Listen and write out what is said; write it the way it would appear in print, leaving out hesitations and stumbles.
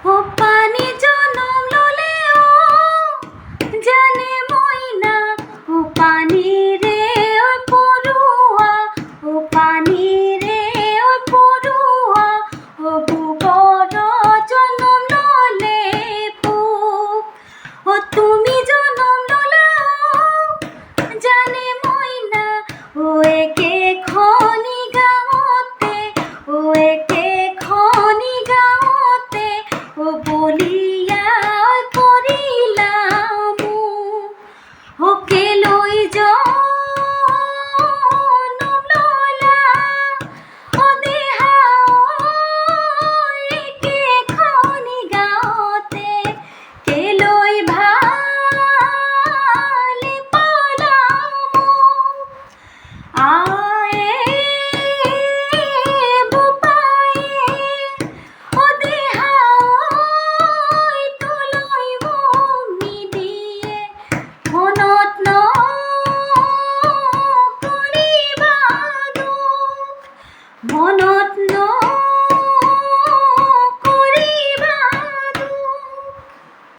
ও পানি জনম ললে ও জানে মইনা ও পানি রে ওই পড়ুয়া ও পানি রে ওই পড়ুয়া ও বুবর জনম ললে পুক ও তুমি জনম ললে ও জানে মইনা ও একে খনি গাওতে ও একে খনি গাওতে ও বলিয়া করিলাম ওকে লই জনম ললা ও দেহা একে খনি গাওতে কে লই ভালে পালাম আয়ে বুপায়ে ও দেহা তুলই বমি দিয়ে মনত নকৰিবা দুখ মনত